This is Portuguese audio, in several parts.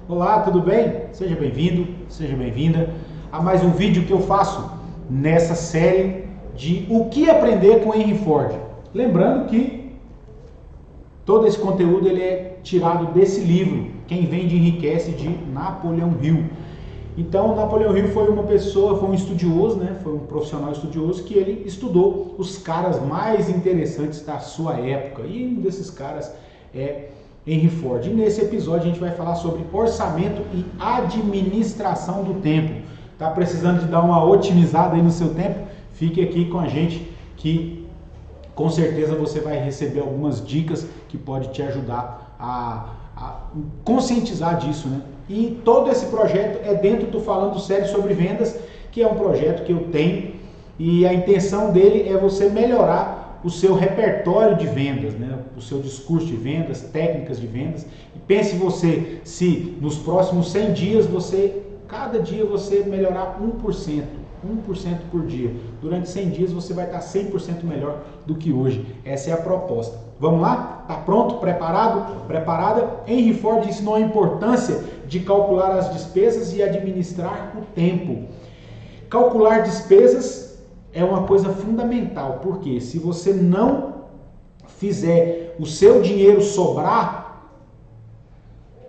Olá, tudo bem? Seja bem-vindo, seja bem-vinda a mais um vídeo que eu faço nessa série de o que aprender com Henry Ford. Lembrando que todo esse conteúdo ele é tirado desse livro, Quem Vende Enriquece, de Napoleão Hill. Então, Napoleão Hill foi uma pessoa, foi um estudioso, né? Foi um profissional estudioso que ele estudou os caras mais interessantes da sua época. E um desses caras é Henry Ford. E nesse episódio a gente vai falar sobre orçamento e administração do tempo. Tá precisando de dar uma otimizada aí no seu tempo? Fique aqui com a gente que com certeza você vai receber algumas dicas que pode te ajudar a conscientizar disso, né? E todo esse projeto é dentro do Falando Sério sobre Vendas, que é um projeto que eu tenho e a intenção dele é você melhorar o seu repertório de vendas, né? O seu discurso de vendas, técnicas de vendas. E pense você se nos próximos 100 dias cada dia você melhorar 1% por dia. Durante 100 dias você vai estar 100% melhor do que hoje. Essa é a proposta. Vamos lá? Tá pronto? Preparado? Preparada? Henry Ford ensinou a importância de calcular as despesas e administrar o tempo. Calcular despesas é uma coisa fundamental, porque se você não fizer o seu dinheiro sobrar,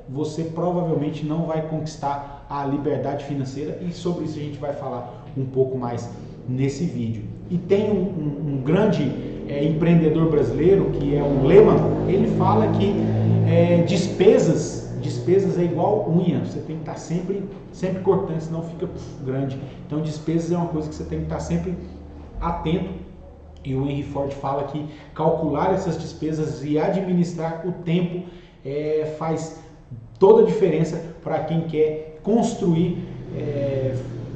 você provavelmente não vai conquistar a liberdade financeira, e sobre isso a gente vai falar um pouco mais nesse vídeo. E tem um grande empreendedor brasileiro, que é o Lehman, ele fala que despesas é igual unha, você tem que estar sempre cortando, senão fica grande. Então despesas é uma coisa que você tem que estar sempre atento, e o Henry Ford fala que calcular essas despesas e administrar o tempo faz toda a diferença para quem quer construir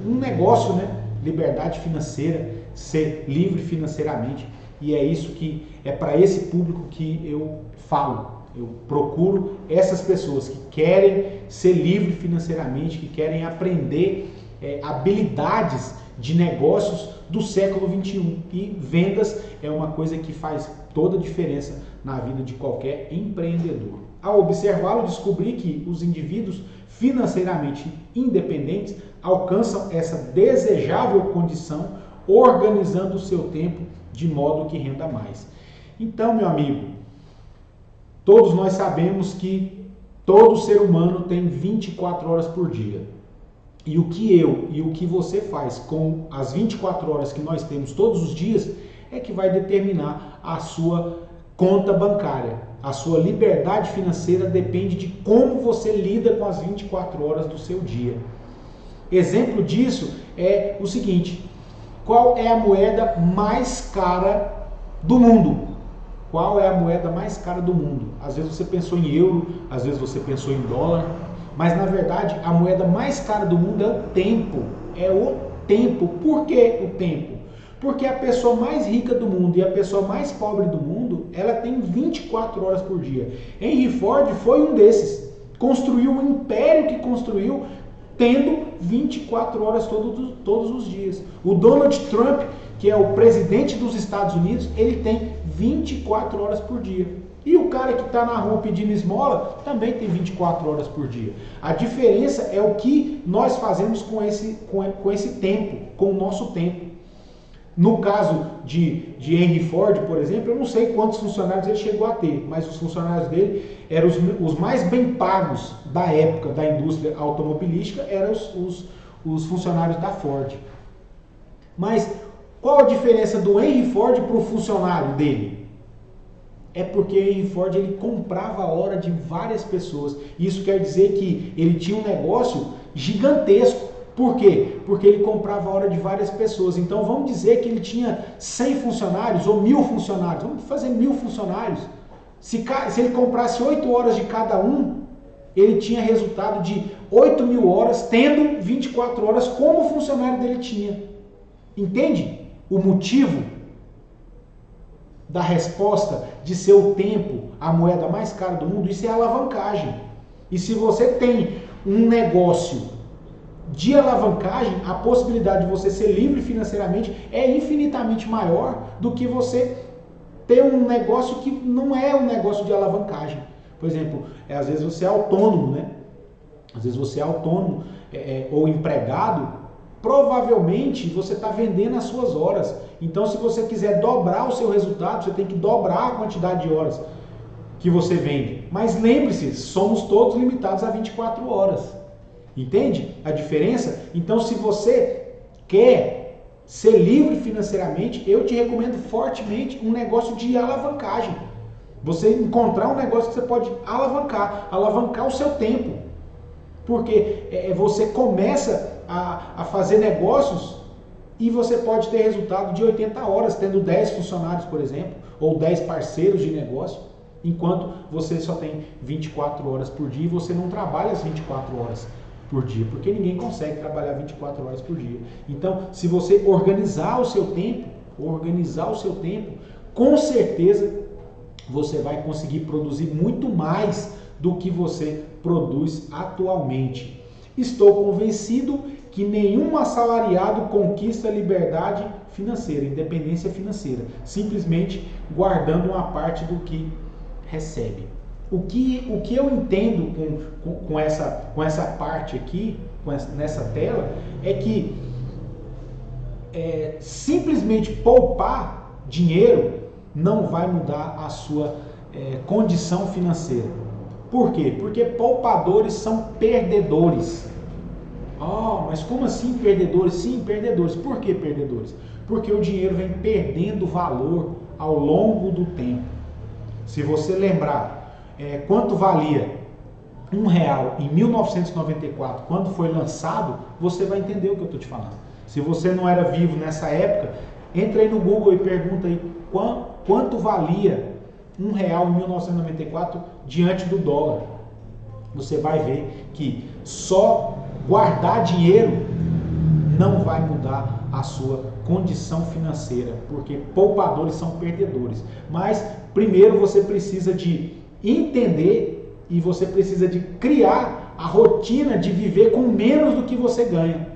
um negócio, né? Liberdade financeira, ser livre financeiramente. E é isso que é para esse público que eu falo. Eu procuro essas pessoas que querem ser livre financeiramente, que querem aprender habilidades de negócios do século 21. E vendas é uma coisa que faz toda a diferença na vida de qualquer empreendedor. Ao observá-lo, descobri que os indivíduos financeiramente independentes alcançam essa desejável condição organizando o seu tempo de modo que renda mais. Então, meu amigo, todos nós sabemos que todo ser humano tem 24 horas por dia. E o que eu e o que você faz com as 24 horas que nós temos todos os dias é que vai determinar a sua conta bancária. A sua liberdade financeira depende de como você lida com as 24 horas do seu dia. Exemplo disso é o seguinte: qual é a moeda mais cara do mundo? Qual é a moeda mais cara do mundo? Às vezes você pensou em euro, às vezes você pensou em dólar, mas na verdade a moeda mais cara do mundo é o tempo. É o tempo. Por que o tempo? Porque a pessoa mais rica do mundo e a pessoa mais pobre do mundo, ela tem 24 horas por dia. Henry Ford foi um desses. Construiu um império que construiu tendo 24 horas todos os dias. O Donald Trump, que é o presidente dos Estados Unidos, ele tem 24 horas por dia. E o cara que está na rua pedindo esmola também tem 24 horas por dia. A diferença é o que nós fazemos com esse tempo, com o nosso tempo. No caso de Henry Ford, por exemplo, eu não sei quantos funcionários ele chegou a ter, mas os funcionários dele eram os mais bem pagos da época da indústria automobilística, eram os funcionários da Ford. Mas qual a diferença do Henry Ford para o funcionário dele? É porque Henry Ford ele comprava a hora de várias pessoas. Isso quer dizer que ele tinha um negócio gigantesco. Por quê? Porque ele comprava a hora de várias pessoas. Então vamos dizer que ele tinha 100 funcionários ou 1000 funcionários. Vamos fazer 1000 funcionários. Se ele comprasse 8 horas de cada um, ele tinha resultado de 8.000 horas, tendo 24 horas como o funcionário dele tinha. Entende o motivo da resposta de ser o tempo a moeda mais cara do mundo? Isso é alavancagem. E se você tem um negócio de alavancagem, a possibilidade de você ser livre financeiramente é infinitamente maior do que você ter um negócio que não é um negócio de alavancagem. Por exemplo, às vezes você é autônomo, né? às vezes você é autônomo ou empregado, provavelmente você está vendendo as suas horas. Então, se você quiser dobrar o seu resultado, você tem que dobrar a quantidade de horas que você vende. Mas lembre-se, somos todos limitados a 24 horas. Entende a diferença? Então, se você quer ser livre financeiramente, eu te recomendo fortemente um negócio de alavancagem. Você encontrar um negócio que você pode alavancar o seu tempo. Porque você começa a fazer negócios e você pode ter resultado de 80 horas, tendo 10 funcionários, por exemplo, ou 10 parceiros de negócio, enquanto você só tem 24 horas por dia e você não trabalha as 24 horas por dia, porque ninguém consegue trabalhar 24 horas por dia. Então, se você organizar o seu tempo, com certeza você vai conseguir produzir muito mais do que você produz atualmente. Estou convencido que nenhum assalariado conquista liberdade financeira, independência financeira, simplesmente guardando uma parte do que recebe. O que eu entendo com essa parte aqui, nessa tela, é que simplesmente poupar dinheiro não vai mudar a sua condição financeira. Por quê? Porque poupadores são perdedores. Mas como assim perdedores? Sim, perdedores. Por que perdedores? Porque o dinheiro vem perdendo valor ao longo do tempo. Se você lembrar quanto valia R$1 em 1994, quando foi lançado, você vai entender o que eu estou te falando. Se você não era vivo nessa época, entra aí no Google e pergunta aí quanto valia R$1 em 1994 diante do dólar. Você vai ver que só guardar dinheiro não vai mudar a sua condição financeira, porque poupadores são perdedores. Mas primeiro você precisa de entender e você precisa de criar a rotina de viver com menos do que você ganha.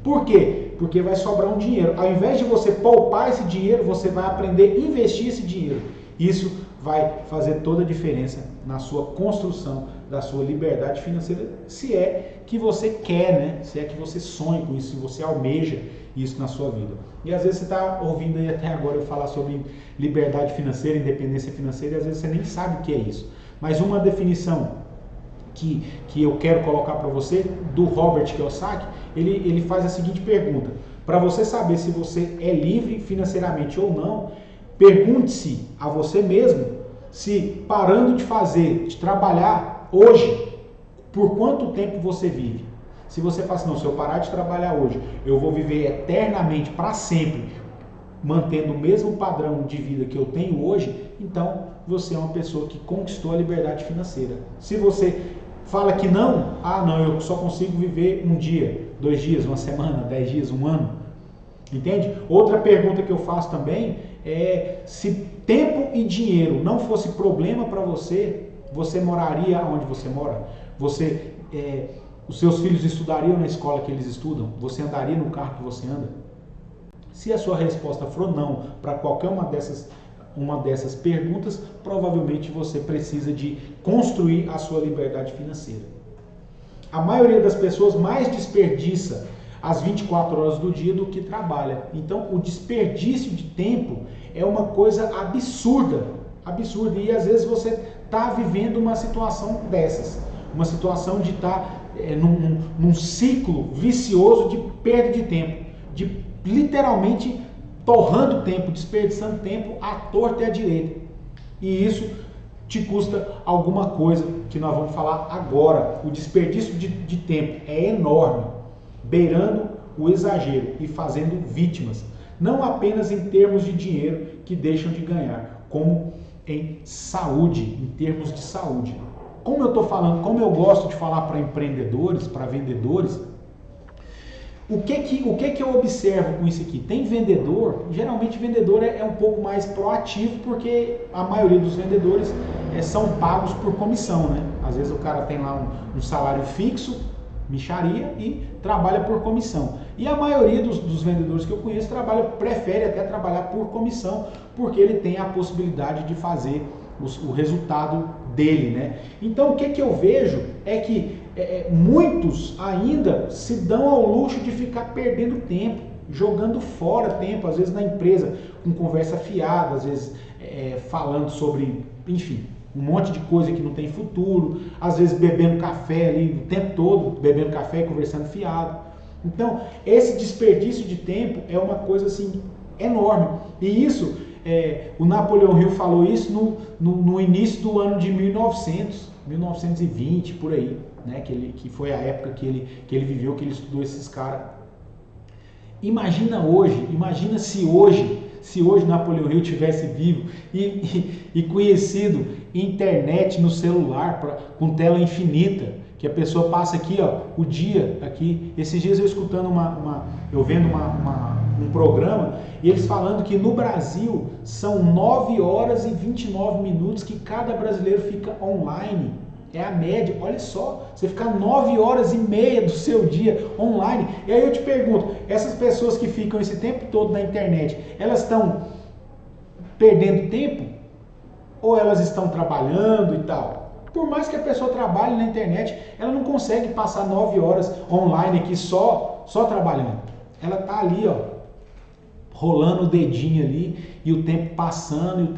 Por quê? Porque vai sobrar um dinheiro. Ao invés de você poupar esse dinheiro, você vai aprender a investir esse dinheiro. Isso vai fazer toda a diferença na sua construção da sua liberdade financeira, se é que você quer, né? Se é que você sonha com isso, se você almeja isso na sua vida. E às vezes você está ouvindo aí até agora eu falar sobre liberdade financeira, independência financeira, e às vezes você nem sabe o que é isso. Mas uma definição que eu quero colocar para você, do Robert Kiyosaki, ele faz a seguinte pergunta: para você saber se você é livre financeiramente ou não, pergunte-se a você mesmo se parando de trabalhar hoje, por quanto tempo você vive. Se você fala assim, não, se eu parar de trabalhar hoje, eu vou viver eternamente, para sempre, mantendo o mesmo padrão de vida que eu tenho hoje, então você é uma pessoa que conquistou a liberdade financeira. Se você fala que não, eu só consigo viver um dia, 2 dias, uma semana, 10 dias, um ano. Entende? Outra pergunta que eu faço também é se tempo e dinheiro não fosse problema para você, você moraria onde você mora? Os seus filhos estudariam na escola que eles estudam? Você andaria no carro que você anda? Se a sua resposta for não para qualquer uma dessas perguntas, provavelmente você precisa de construir a sua liberdade financeira. A maioria das pessoas mais desperdiça as 24 horas do dia do que trabalha. Então, o desperdício de tempo é uma coisa absurda. E às vezes você está vivendo uma situação dessas. Uma situação de estar num ciclo vicioso de perda de tempo. De literalmente torrando tempo, desperdiçando tempo à torta e à direita. E isso te custa alguma coisa que nós vamos falar agora. O desperdício de tempo é enorme, beirando o exagero e fazendo vítimas, não apenas em termos de dinheiro que deixam de ganhar, como em saúde, em termos de saúde. Como eu estou falando, como eu gosto de falar para empreendedores, para vendedores, o que eu observo com isso aqui? Tem vendedor, geralmente vendedor é um pouco mais proativo, porque a maioria dos vendedores são pagos por comissão, né? Às vezes o cara tem lá um salário fixo, mixaria, e trabalha por comissão. E a maioria dos vendedores que eu conheço prefere até trabalhar por comissão, porque ele tem a possibilidade de fazer o resultado dele, né? Então o que eu vejo é que muitos ainda se dão ao luxo de ficar perdendo tempo, jogando fora tempo, às vezes na empresa, com conversa fiada, às vezes falando sobre, enfim, um monte de coisa que não tem futuro, às vezes bebendo café ali o tempo todo, bebendo café e conversando fiado. Então, esse desperdício de tempo é uma coisa assim enorme. E isso, o Napoleão Hill falou isso no início do ano de 1920, por aí, né? Que foi a época que ele viveu, que ele estudou esses caras. Imagina se hoje Napoleão Hill tivesse vivo e conhecido internet no celular com tela infinita, que a pessoa passa aqui, ó, o dia aqui. Esses dias eu escutando eu vendo um programa, e eles falando que no Brasil são 9 horas e 29 minutos que cada brasileiro fica online. É a média, olha só, você ficar 9 horas e meia do seu dia online. E aí eu te pergunto, essas pessoas que ficam esse tempo todo na internet, elas estão perdendo tempo? Ou elas estão trabalhando e tal? Por mais que a pessoa trabalhe na internet, ela não consegue passar 9 horas online aqui só trabalhando. Ela tá ali, ó, rolando o dedinho ali, e o tempo passando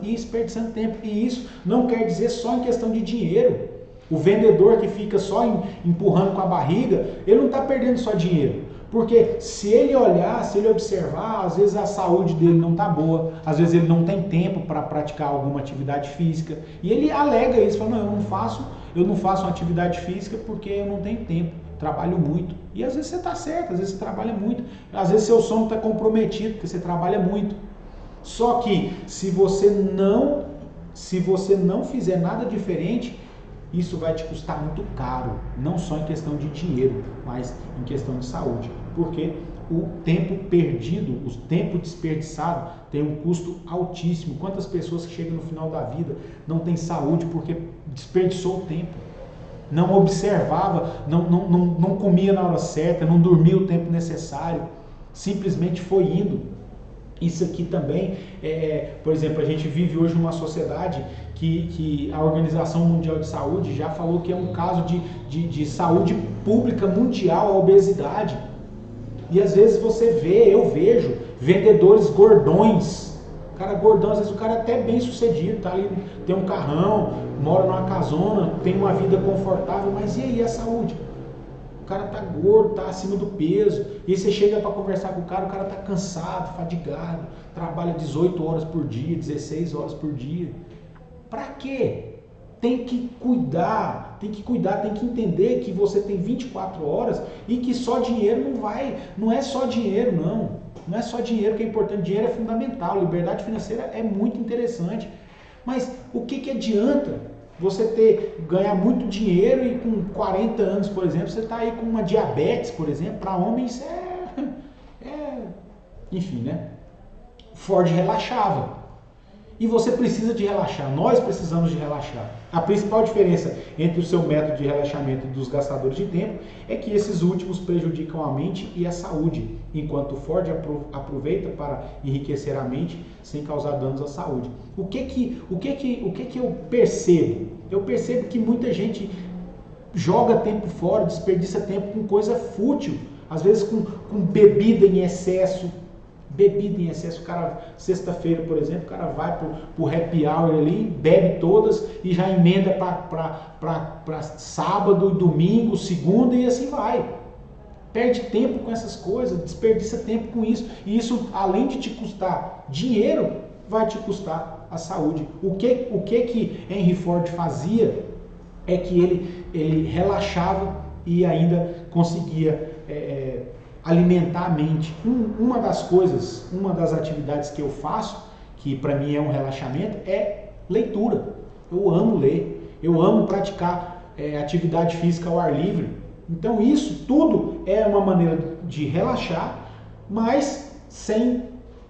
e desperdiçando tempo. E isso não quer dizer só em questão de dinheiro. O vendedor que fica só empurrando com a barriga, ele não está perdendo só dinheiro. Porque se ele olhar, se ele observar, às vezes a saúde dele não está boa, às vezes ele não tem tempo para praticar alguma atividade física. E ele alega isso, fala, não, eu não faço uma atividade física porque eu não tenho tempo, trabalho muito. E às vezes você está certo, às vezes você trabalha muito, às vezes seu sono está comprometido porque você trabalha muito. Só que se você não fizer nada diferente, isso vai te custar muito caro, não só em questão de dinheiro, mas em questão de saúde. Porque o tempo perdido, o tempo desperdiçado tem um custo altíssimo. Quantas pessoas que chegam no final da vida não têm saúde porque desperdiçou o tempo? Não observava, não comia na hora certa, não dormia o tempo necessário, simplesmente foi indo. Isso aqui também, por exemplo, a gente vive hoje numa sociedade que a Organização Mundial de Saúde já falou que é um caso de saúde pública mundial, a obesidade. E às vezes eu vejo vendedores gordões, cara gordão, às vezes o cara é até bem sucedido, tá ali, tem um carrão, mora numa casona, tem uma vida confortável, mas e aí a saúde? O cara tá gordo, tá acima do peso, e aí você chega para conversar com o cara tá cansado, fadigado, trabalha 18 horas por dia, 16 horas por dia. Pra quê? Tem que cuidar, tem que entender que você tem 24 horas e que só dinheiro não é só dinheiro não é só dinheiro que é importante, dinheiro é fundamental, liberdade financeira é muito interessante, mas o que adianta você ganhar muito dinheiro e com 40 anos, por exemplo, você está aí com uma diabetes, por exemplo, para homens enfim, né? Ford relaxava. E você precisa de relaxar, nós precisamos de relaxar. A principal diferença entre o seu método de relaxamento e dos gastadores de tempo é que esses últimos prejudicam a mente e a saúde, enquanto o Ford aproveita para enriquecer a mente sem causar danos à saúde. O que eu percebo? Eu percebo que muita gente joga tempo fora, desperdiça tempo com coisa fútil, às vezes com bebida em excesso. O cara, sexta-feira, por exemplo, o cara vai pro happy hour ali, bebe todas e já emenda para sábado, domingo, segunda e assim vai. Perde tempo com essas coisas, desperdiça tempo com isso. E isso, além de te custar dinheiro, vai te custar a saúde. O que Henry Ford fazia é que ele relaxava e ainda conseguia alimentar a mente. Uma das atividades que eu faço, que para mim é um relaxamento, é leitura. Eu amo ler, eu amo praticar atividade física ao ar livre. Então isso tudo é uma maneira de relaxar, mas sem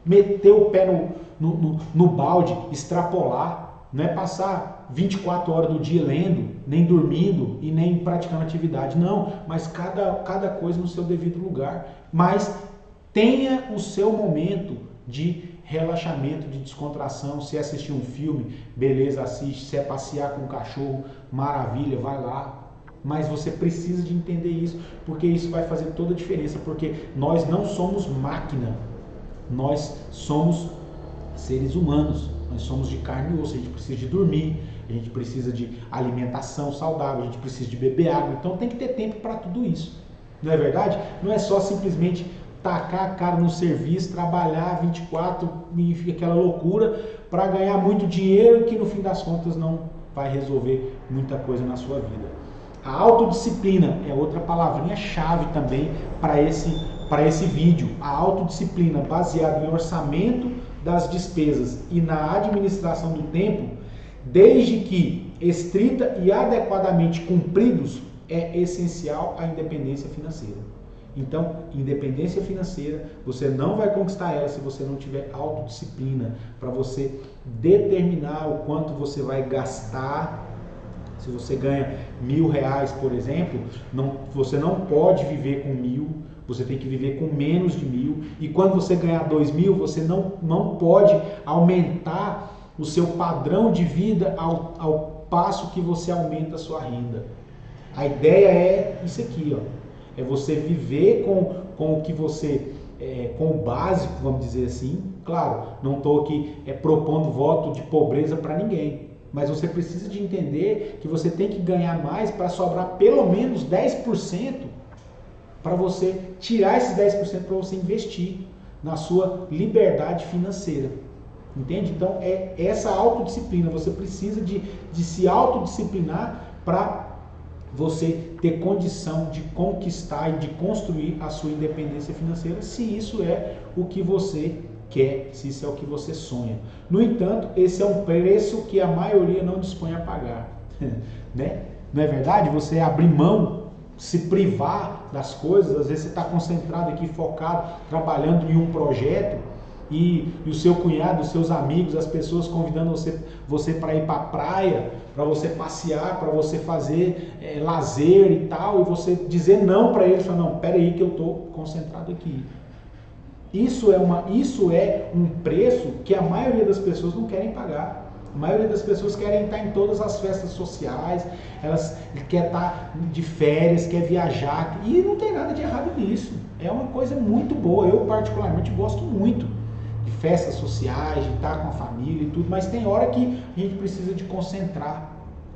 meter o pé no balde, extrapolar. Não é passar 24 horas do dia lendo, nem dormindo e nem praticando atividade. Não, mas cada coisa no seu devido lugar. Mas tenha o seu momento de relaxamento, de descontração. Se é assistir um filme, beleza, assiste. Se é passear com o cachorro, maravilha, vai lá. Mas você precisa de entender isso, porque isso vai fazer toda a diferença, porque nós não somos máquina, nós somos seres humanos, nós somos de carne e osso, a gente precisa de dormir, a gente precisa de alimentação saudável, a gente precisa de beber água, então tem que ter tempo para tudo isso, não é verdade? Não é só simplesmente tacar a cara no serviço, trabalhar 24 e fica aquela loucura para ganhar muito dinheiro que no fim das contas não vai resolver muita coisa na sua vida. A autodisciplina é outra palavrinha-chave também para esse vídeo. A autodisciplina baseada em orçamento das despesas e na administração do tempo, desde que estrita e adequadamente cumpridos, é essencial à independência financeira. Então, independência financeira, você não vai conquistar ela se você não tiver autodisciplina, para você determinar o quanto você vai gastar. Se você ganha R$1.000, por exemplo, você não pode viver com 1.000, você tem que viver com menos de 1.000. E quando você ganhar 2.000, você não pode aumentar o seu padrão de vida ao passo que você aumenta a sua renda. A ideia é isso aqui, ó. É você viver com o que você, com o básico, vamos dizer assim. Claro, não estou aqui propondo voto de pobreza para ninguém. Mas você precisa de entender que você tem que ganhar mais para sobrar pelo menos 10% para você tirar esses 10% para você investir na sua liberdade financeira. Entende? Então é essa autodisciplina. Você precisa de se autodisciplinar para você ter condição de conquistar e de construir a sua independência financeira, se isso é o que você quer, se isso é o que você sonha. No entanto, esse é um preço que a maioria não dispõe a pagar, né? Não é verdade? Você abrir mão, se privar das coisas, às vezes você está concentrado aqui, focado, trabalhando em um projeto, e o seu cunhado, os seus amigos, as pessoas convidando você para ir para a praia, para você passear, para você fazer lazer e tal, e você dizer não para eles, falar, não, pera aí que eu estou concentrado aqui. Isso é um preço que a maioria das pessoas não querem pagar. A maioria das pessoas querem estar em todas as festas sociais, elas querem estar de férias, quer viajar, e não tem nada de errado nisso. É uma coisa muito boa, eu particularmente gosto muito de festas sociais, de estar com a família e tudo, mas tem hora que a gente precisa de concentrar.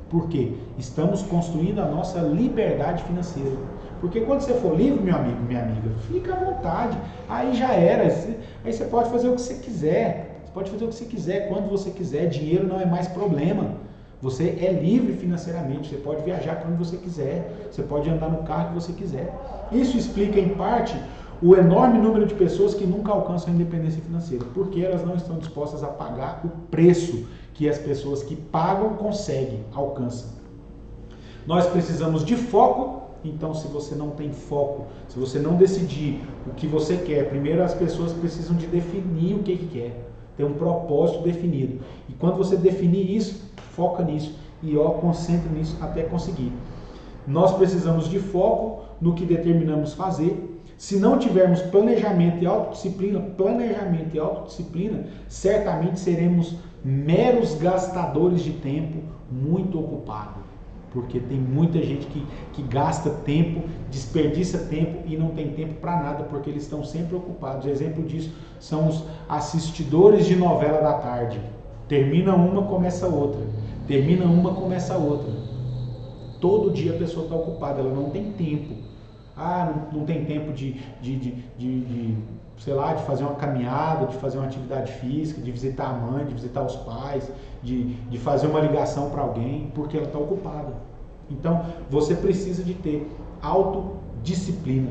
Por quê? Estamos construindo a nossa liberdade financeira. Porque quando você for livre, meu amigo, minha amiga, fica à vontade. Aí já era. Aí você pode fazer o que você quiser. Você pode fazer o que você quiser, quando você quiser. Dinheiro não é mais problema. Você é livre financeiramente. Você pode viajar quando você quiser. Você pode andar no carro que você quiser. Isso explica, em parte, o enorme número de pessoas que nunca alcançam a independência financeira. Porque elas não estão dispostas a pagar o preço que as pessoas que pagam conseguem, alcançam. Nós precisamos de foco. Então, se você não tem foco, se você não decidir o que você quer, primeiro as pessoas precisam de definir o que quer, ter um propósito definido. E quando você definir isso, foca nisso e concentre nisso até conseguir. Nós precisamos de foco no que determinamos fazer. Se não tivermos planejamento e autodisciplina, certamente seremos meros gastadores de tempo, muito ocupados. Porque tem muita gente que gasta tempo, desperdiça tempo e não tem tempo para nada, porque eles estão sempre ocupados. Exemplo disso são os assistidores de novela da tarde. Termina uma, começa outra. Termina uma, começa outra. Todo dia a pessoa está ocupada, ela não tem tempo. Não tem tempo sei lá, de fazer uma caminhada, de fazer uma atividade física, de visitar a mãe, de visitar os pais, de fazer uma ligação para alguém, porque ela está ocupada. Então, você precisa de ter autodisciplina,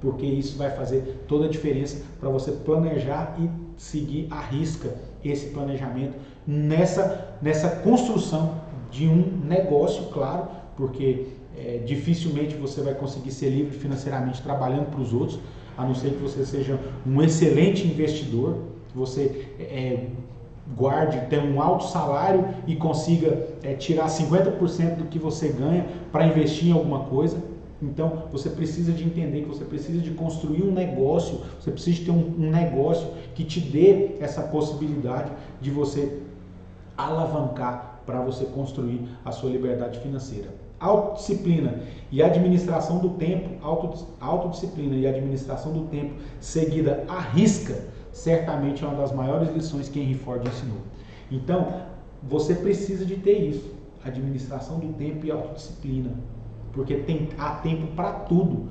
porque isso vai fazer toda a diferença para você planejar e seguir à risca esse planejamento nessa construção de um negócio, claro, porque dificilmente você vai conseguir ser livre financeiramente trabalhando para os outros, a não ser que você seja um excelente investidor, que você tenha um alto salário e consiga tirar 50% do que você ganha para investir em alguma coisa. Então, você precisa de entender que você precisa de construir um negócio, você precisa de ter um negócio que te dê essa possibilidade de você alavancar para você construir a sua liberdade financeira. autodisciplina e administração do tempo, autodisciplina e administração do tempo seguida à risca, certamente é uma das maiores lições que Henry Ford ensinou. Então, você precisa de ter isso, administração do tempo e autodisciplina, porque há tempo para tudo.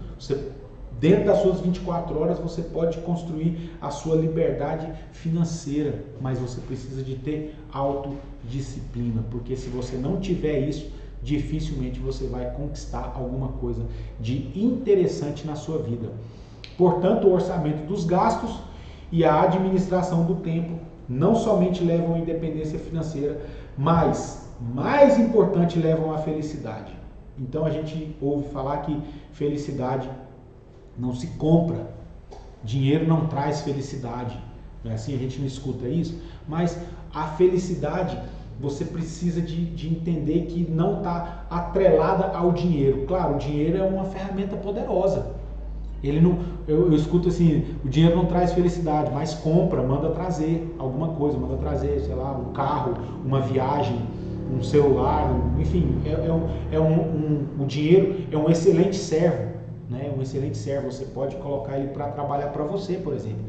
Dentro das suas 24 horas você pode construir a sua liberdade financeira, mas você precisa de ter autodisciplina, porque se você não tiver isso, dificilmente você vai conquistar alguma coisa de interessante na sua vida. Portanto, o orçamento dos gastos e a administração do tempo não somente levam à independência financeira, mas, mais importante, levam à felicidade. Então a gente ouve falar que felicidade não se compra, dinheiro não traz felicidade, não é assim? A gente não escuta isso, mas a felicidade você precisa de entender que não está atrelada ao dinheiro. Claro, o dinheiro é uma ferramenta poderosa. Ele não, eu escuto assim, o dinheiro não traz felicidade, mas compra, manda trazer alguma coisa, manda trazer, sei lá, um carro, uma viagem, um celular, enfim, o dinheiro é um excelente servo, né? Um excelente servo. Você pode colocar ele para trabalhar para você, por exemplo.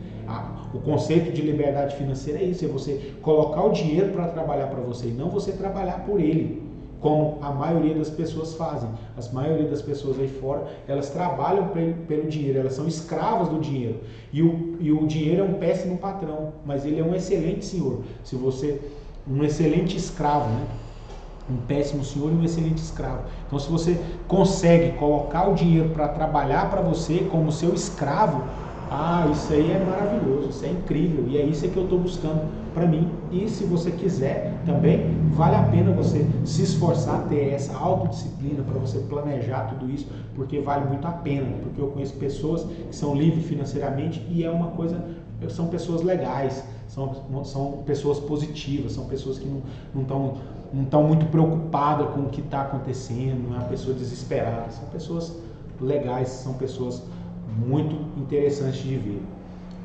O conceito de liberdade financeira é isso, é você colocar o dinheiro para trabalhar para você e não você trabalhar por ele, como a maioria das pessoas fazem. A maioria das pessoas aí fora, elas trabalham pelo dinheiro, elas são escravas do dinheiro. E o dinheiro é um péssimo patrão, mas ele é um excelente senhor. Se você, um excelente escravo, né? Um péssimo senhor e um excelente escravo. Então, se você consegue colocar o dinheiro para trabalhar para você como seu escravo, isso aí é maravilhoso, isso é incrível, e é isso que eu estou buscando para mim. E se você quiser também, vale a pena você se esforçar, ter essa autodisciplina para você planejar tudo isso, porque vale muito a pena, porque eu conheço pessoas que são livres financeiramente e é uma coisa, são pessoas legais, são pessoas positivas, são pessoas que não estão muito preocupadas com o que está acontecendo, não é uma pessoa desesperada, são pessoas legais, são pessoas muito interessantes de ver.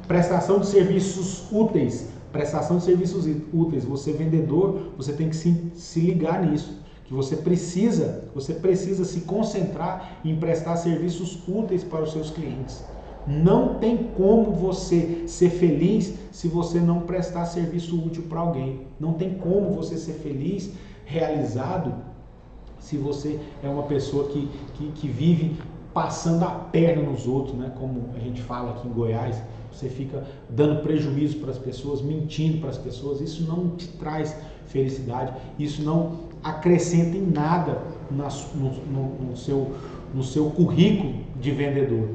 Prestação de serviços úteis. Prestação de serviços úteis. Você vendedor, você tem que se ligar nisso. Que você precisa se concentrar em prestar serviços úteis para os seus clientes. Não tem como você ser feliz se você não prestar serviço útil para alguém. Não tem como você ser feliz, realizado, se você é uma pessoa que vive passando a perna nos outros, né? Como a gente fala aqui em Goiás, você fica dando prejuízo para as pessoas, mentindo para as pessoas. Isso não te traz felicidade, isso não acrescenta em nada no seu currículo de vendedor.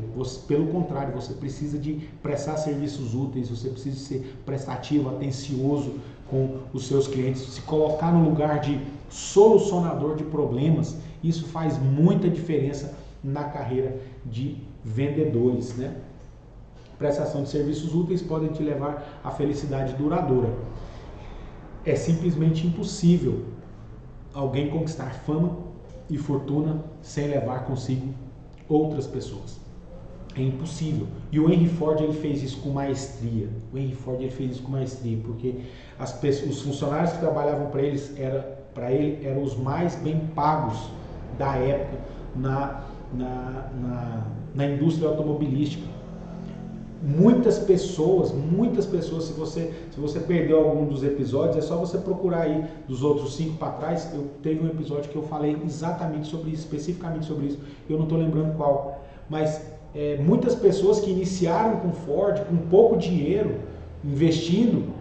Pelo contrário, você precisa de prestar serviços úteis, você precisa ser prestativo, atencioso com os seus clientes, se colocar no lugar de solucionador de problemas. Isso faz muita diferença na carreira de vendedores, né? Prestação de serviços úteis podem te levar à felicidade duradoura. É simplesmente impossível alguém conquistar fama e fortuna sem levar consigo outras pessoas. É impossível. E o Henry Ford ele fez isso com maestria. O Henry Ford ele fez isso com maestria, porque os funcionários que trabalhavam para ele eram os mais bem pagos da época na indústria automobilística. Muitas pessoas, se você perdeu algum dos episódios, é só você procurar aí dos outros 5 para trás. Teve um episódio que eu falei exatamente sobre isso, especificamente sobre isso, eu não estou lembrando qual, mas muitas pessoas que iniciaram com Ford, com pouco dinheiro, investindo,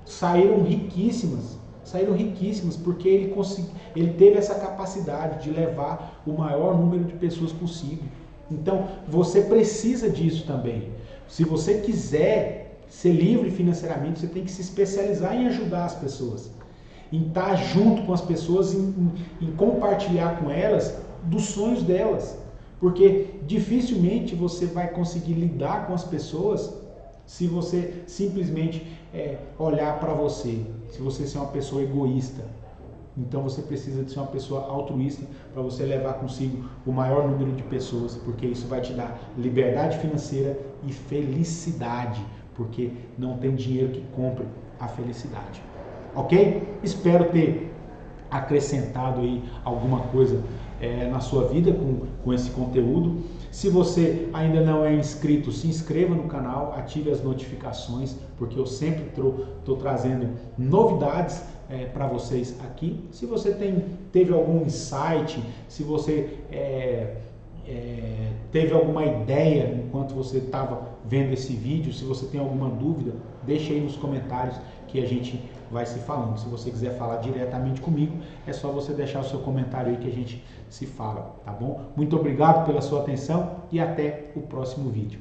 saíram riquíssimas, porque ele teve essa capacidade de levar o maior número de pessoas possível. Então, você precisa disso também. Se você quiser ser livre financeiramente, você tem que se especializar em ajudar as pessoas, em estar junto com as pessoas, em compartilhar com elas dos sonhos delas. Porque dificilmente você vai conseguir lidar com as pessoas se você simplesmente olhar para você, se você ser uma pessoa egoísta. Então você precisa de ser uma pessoa altruísta para você levar consigo o maior número de pessoas, porque isso vai te dar liberdade financeira e felicidade, porque não tem dinheiro que compre a felicidade. Ok? Espero ter acrescentado aí alguma coisa na sua vida com esse conteúdo. Se você ainda não é inscrito, se inscreva no canal, ative as notificações, porque eu sempre estou trazendo novidades para vocês aqui. Se você teve algum insight, se você teve alguma ideia enquanto você estava vendo esse vídeo, se você tem alguma dúvida, deixe aí nos comentários que a gente vai se falando. Se você quiser falar diretamente comigo, é só você deixar o seu comentário aí que a gente se fala, tá bom? Muito obrigado pela sua atenção e até o próximo vídeo.